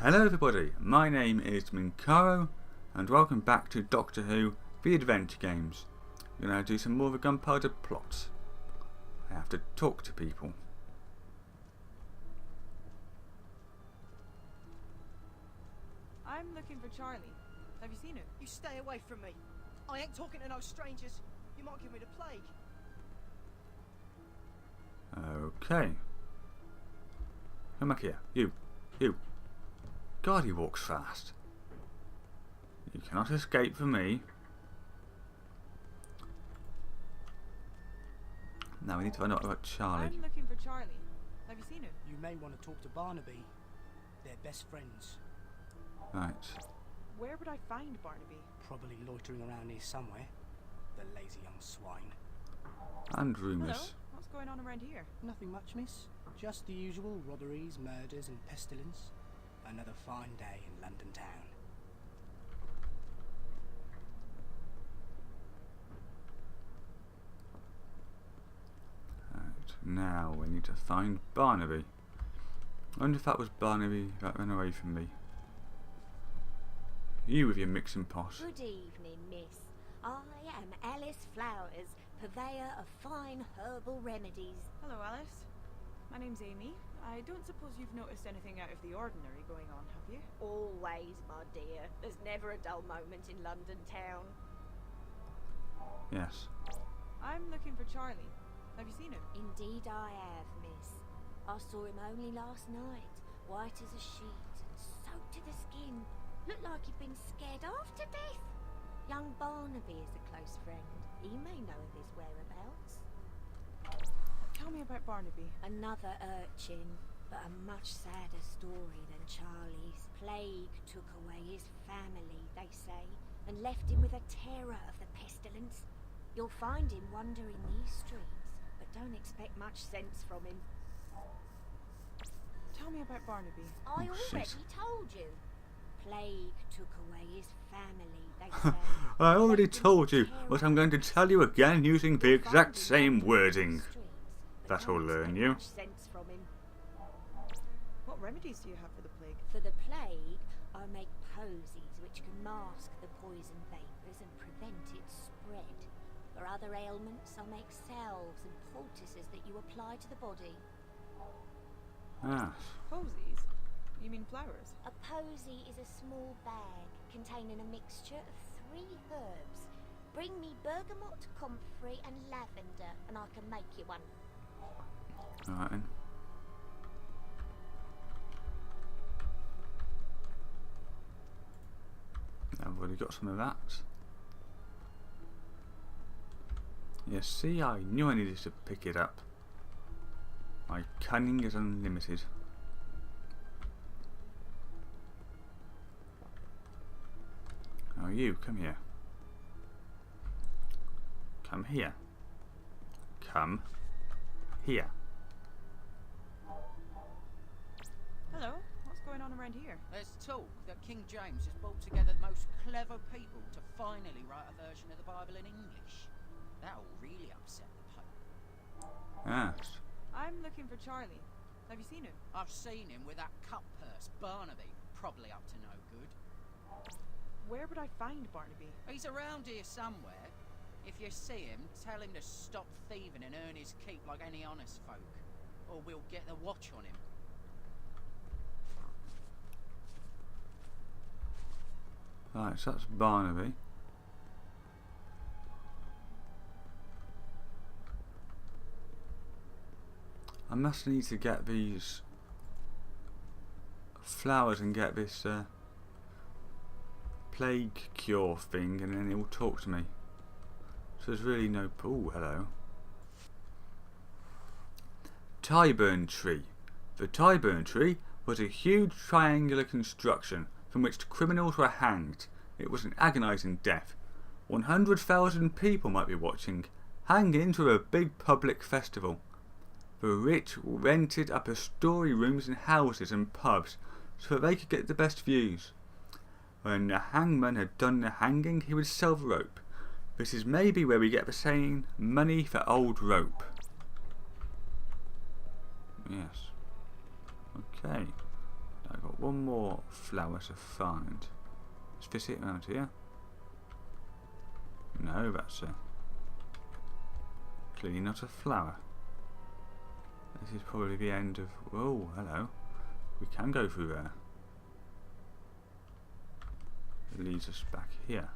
Hello everybody, my name is Minkaro and welcome back to Doctor Who The Adventure Games. We're going to do some more of the Gunpowder plot. I have to talk to people. I'm looking for Charlie. Have you seen him? You stay away from me. I ain't talking to no strangers. You might give me the plague. Okay. Come back here. You. God, he walks fast. You cannot escape from me. Now we need to find out about Charlie. I'm looking for Charlie. Have you seen him? You may want to talk to Barnaby. They're best friends. Right. Where would I find Barnaby? Probably loitering around here somewhere. The lazy young swine. And rumours. Hello? What's going on around here? Nothing much, miss. Just the usual robberies, murders and pestilence. Another fine day in London town. Right, now we need to find Barnaby. I wonder if that was Barnaby that ran away from me. You with your mixing pot. Good evening, miss. I am Alice Flowers, purveyor of fine herbal remedies. Hello, Alice. My name's Amy. I don't suppose you've noticed anything out of the ordinary going on, have you? Always, my dear. There's never a dull moment in London town. Yes. I'm looking for Charlie. Have you seen him? Indeed I have, miss. I saw him only last night, white as a sheet and soaked to the skin. Looked like he'd been scared half to death. Young Barnaby is a close friend. He may know of his whereabouts. Tell me about Barnaby. Another urchin, but a much sadder story than Charlie's. Plague took away his family, they say, and left him with a terror of the pestilence. You'll find him wandering these streets, but don't expect much sense from him. Tell me about Barnaby. I shit. already told you. Plague took away his family, they say. I already Left him told with you, terror but I'm going to tell you again using the You'll exact find him same wandering wording. these streets, but That'll don't learn expect you. much sense from him. What remedies do you have for the plague? For the plague, I make posies which can mask the poison vapours and prevent its spread. For other ailments, I make salves and poultices that you apply to the body. Ah. Posies? You mean flowers? A posy is a small bag containing a mixture of 3 herbs. Bring me bergamot, comfrey and lavender and I can make you one. Alright then. I've already got some of that. Yes, see, I knew I needed to pick it up. My cunning is unlimited. Oh, you, come here. Come here. Come here. Hello? What's going on around here? There's talk that King James has brought together the most clever people to finally write a version of the Bible in English. That'll really upset the Pope. Yes. I'm looking for Charlie. Have you seen him? I've seen him with that cut purse, Barnaby, probably up to no good. Where would I find Barnaby? He's around here somewhere. If you see him, tell him to stop thieving and earn his keep like any honest folk, or we'll get the watch on him. Right, so that's Barnaby. I must need to get these flowers and get this plague cure thing, and then it will talk to me. So there's really no... Oh, hello. Tyburn Tree. The Tyburn Tree was a huge triangular construction from which criminals were hanged. It was an agonising death. 100,000 people might be watching, hanging to a big public festival. The rich rented upper story rooms in houses and pubs so that they could get the best views. When the hangman had done the hanging, he would sell the rope. This is maybe where we get the saying, money for old rope. Yes. Okay. I got one more flower to find. Is this it around here? No, that's clearly not a flower. This is probably the end of... Oh, hello. We can go through there. It leads us back here.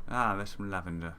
Ah, there's some lavender.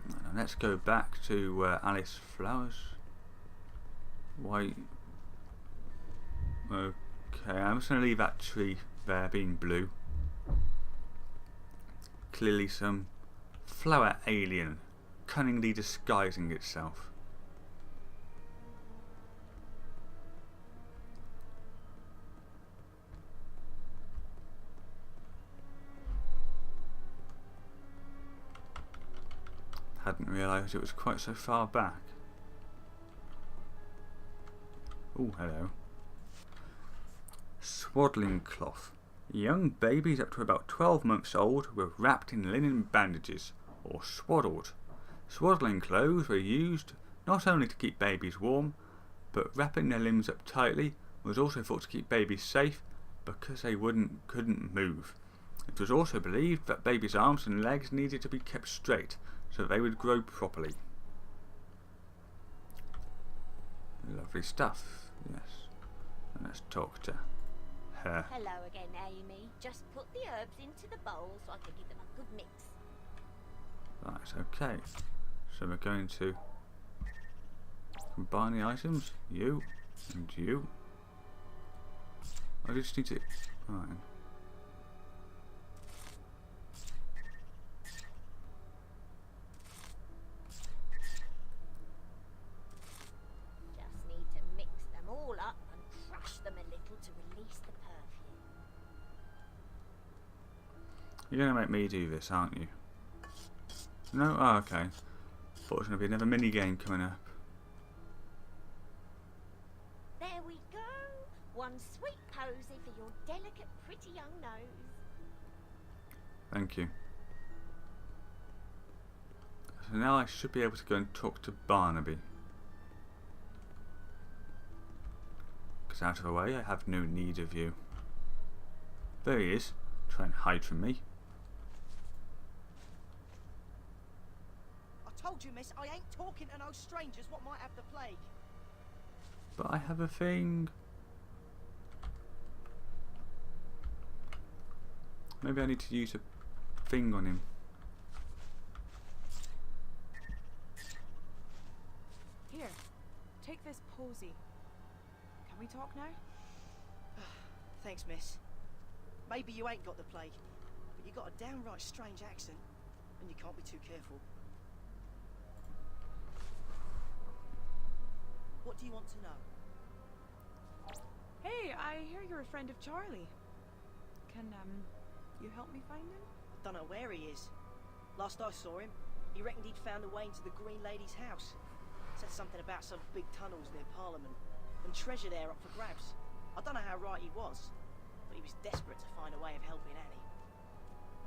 Now let's go back to Alice Flowers. Why? Okay, I'm just going to leave that tree there being blue. Clearly some flower alien cunningly disguising itself. Hadn't realised it was quite so far back. Oh, hello. Swaddling cloth. Young babies up to about 12 months old were wrapped in linen bandages, or swaddled. Swaddling clothes were used not only to keep babies warm, but wrapping their limbs up tightly was also thought to keep babies safe because they couldn't move. It was also believed that babies' arms and legs needed to be kept straight so that they would grow properly. Lovely stuff, yes. And let's talk to her. Hello again, Amy. Just put the herbs into the bowl so I can give them a good mix. Right, okay. So we're going to combine the items. You and you. I just need to... Right. Just need to mix them all up and crush them a little to release the perfume. You're going to make me do this, aren't you? No? Oh, okay. Thought it was going to be another mini game coming up. There we go. One sweet posy for your delicate, pretty young nose. Thank you. So now I should be able to go and talk to Barnaby. Because out of the way, I have no need of you. There he is. Try and hide from me. I told you, miss, I ain't talking to no strangers what might have the plague. But I have a thing. Maybe I need to use a thing on him. Here, take this posy. Can we talk now? Thanks, miss. Maybe you ain't got the plague, but you got a downright strange accent, and you can't be too careful. What do you want to know? Hey, I hear you're a friend of Charlie. Can, you help me find him? Don't know where he is. Last I saw him, he reckoned he'd found a way into the Green Lady's house. Said something about some big tunnels near Parliament, and treasure there up for grabs. I don't know how right he was, but he was desperate to find a way of helping Annie.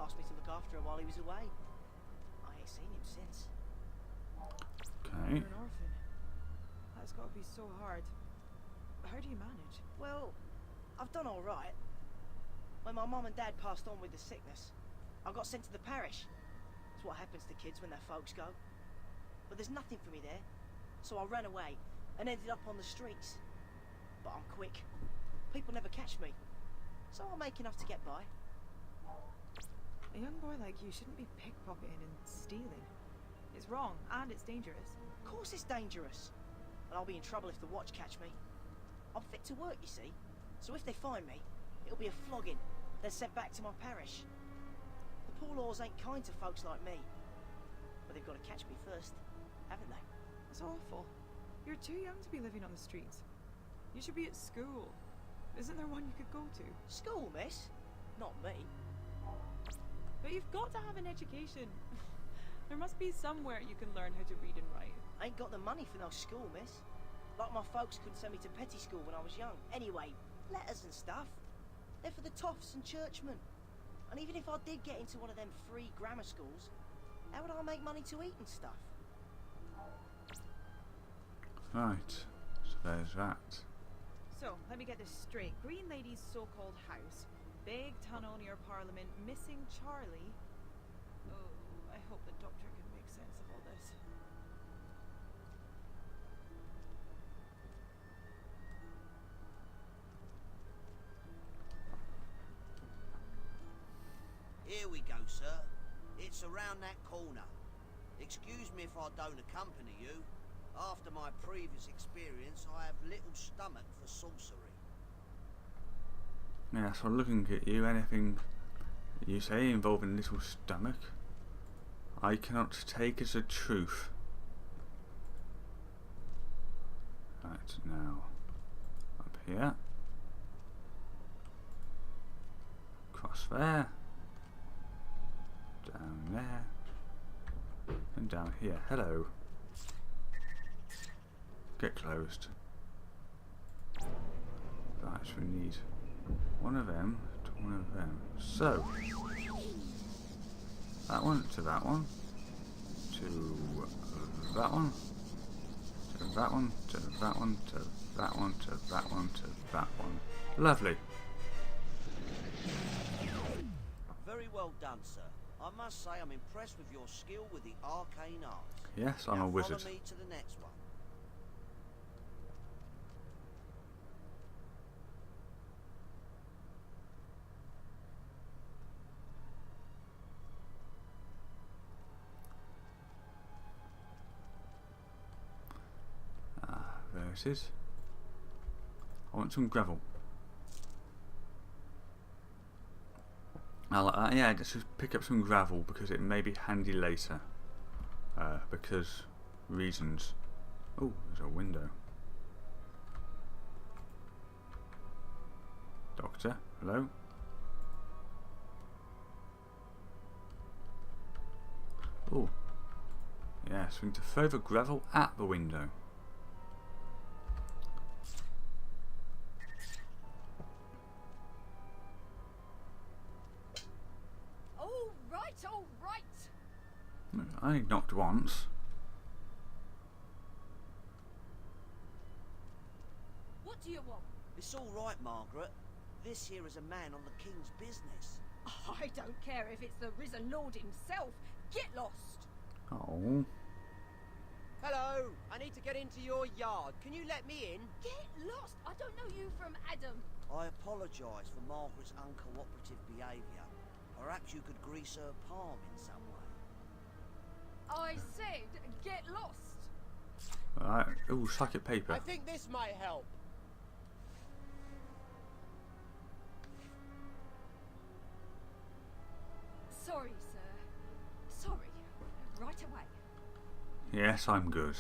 Asked me to look after her while he was away. I ain't seen him since. Okay. You're an orphan. That's got to be so hard. How do you manage? Well, I've done all right. When my mum and dad passed on with the sickness, I got sent to the parish. It's what happens to kids when their folks go. But there's nothing for me there, so I ran away and ended up on the streets. But I'm quick. People never catch me, so I'll make enough to get by. A young boy like you shouldn't be pickpocketing and stealing. It's wrong, and it's dangerous. Of course it's dangerous. And I'll be in trouble if the watch catch me. I'm fit to work, you see. So if they find me, it'll be a flogging, then sent back to my parish. The poor laws ain't kind to folks like me. But they've got to catch me first, haven't they? It's awful. You're too young to be living on the streets. You should be at school. Isn't there one you could go to? School, miss? Not me. But you've got to have an education. There must be somewhere you can learn how to read and write. Ain't got the money for no school, miss. Like my folks couldn't send me to petty school when I was young. Anyway, letters and stuff. They're for the toffs and churchmen. And even if I did get into one of them free grammar schools, how would I make money to eat and stuff? Right, so there's that. So, let me get this straight. Green Lady's so-called house. Big tunnel near Parliament. Missing Charlie. Oh, I hope the doctor can make sense of all this. Here we go, sir. It's around that corner. Excuse me if I don't accompany you. After my previous experience, I have little stomach for sorcery. Yeah, so looking at you, anything you say involving little stomach, I cannot take as a truth. Right, now, up here, across there, down there, and down here. Hello. Get closed. Right, so we need one of them to one of them. So, that one to that one, to that one, to that one, to that one, to that one, to that one, to that one. Lovely. Very well done, sir. I must say I'm impressed with your skill with the arcane arts. Yes, I'm now a wizard. Follow me to the next one. There it is. I want some gravel. Yeah, let's just pick up some gravel because it may be handy later. Because reasons. Oh, there's a window. Doctor, hello? Oh. Yes, we need to throw the gravel at the window. All right. I knocked once. What do you want? It's all right, Margaret. This here is a man on the king's business. I don't care if it's the risen lord himself. Get lost. Oh. Hello, I need to get into your yard. Can you let me in? Get lost. I don't know you from Adam. I apologise for Margaret's uncooperative behaviour. Perhaps you could grease her palm in some way. I said get lost. Alright. Ooh, psychic paper. I think this might help. Sorry, sir. Sorry. Right away. Yes, I'm good.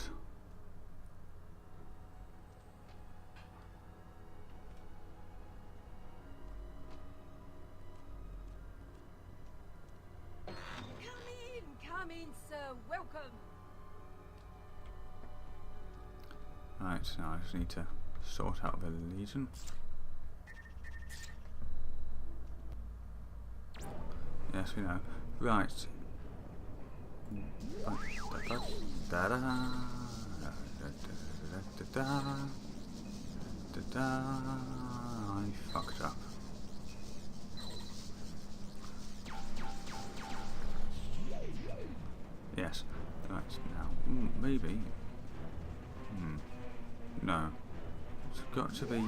Come in, sir. Welcome. Right, now I just need to sort out the Legion. Yes, we know. Right. I fucked up. Yes. Right, now, maybe. No. It's got to be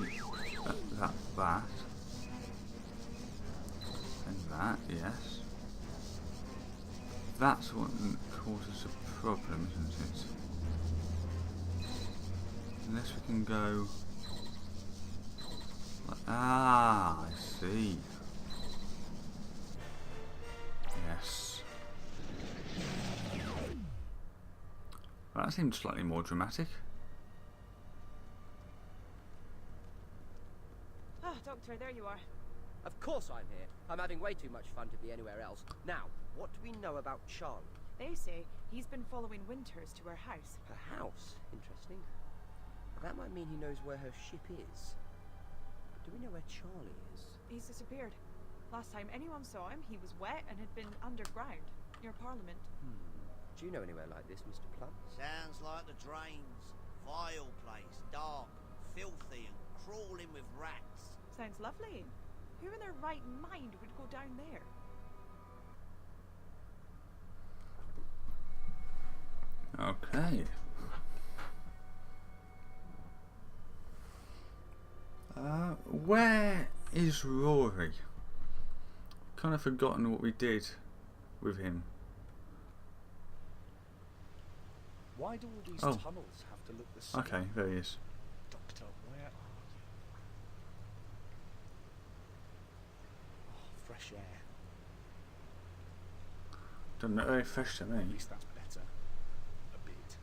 that. And that, yes. That's what causes a problem, isn't it? Unless we can go... Ah, I see. Yes. That seemed slightly more dramatic. Ah, Doctor, there you are. Of course I'm here. I'm having way too much fun to be anywhere else. Now, what do we know about Charlie? They say he's been following Winters to her house. Her house? Interesting. That might mean he knows where her ship is. But do we know where Charlie is? He's disappeared. Last time anyone saw him, he was wet and had been underground, near Parliament. Do you know anywhere like this, Mr. Plum? Sounds like the drains. Vile place, dark, filthy and crawling with rats. Sounds lovely. Who in their right mind would go down there? Okay. Where is Rory? Kind of forgotten what we did with him. Why do all these Oh. tunnels have to look the same? Okay, there he is. Doctor, where are you? Oh, fresh air. Doesn't look very fresh to At me. least that's better. A bit.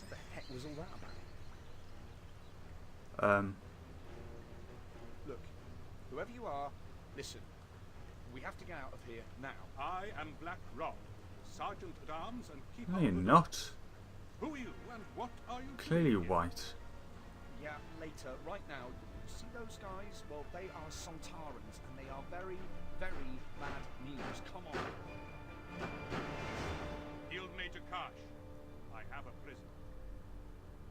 What the heck was all that about? Look, whoever you are, listen. We have to get out of here now. I am Black Rob, Sergeant at Arms and Keeper No, of you're the not. Who are you and what are you Clearly doing here? white. Yeah, later. Right now, you see those guys? Well, they are Sontarans, and they are very, very bad news. Come on. Guild Major Karsh, I have a prisoner.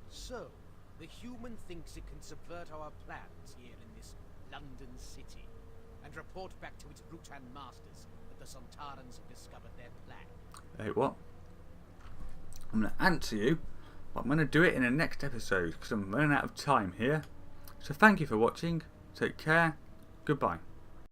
So, the human thinks it can subvert our plans here in this London city, and report back to its Rutan masters that the Sontarans have discovered their plan. Hey, what? I'm going to answer you, but I'm going to do it in the next episode because I'm running out of time here. So thank you for watching. Take care. Goodbye.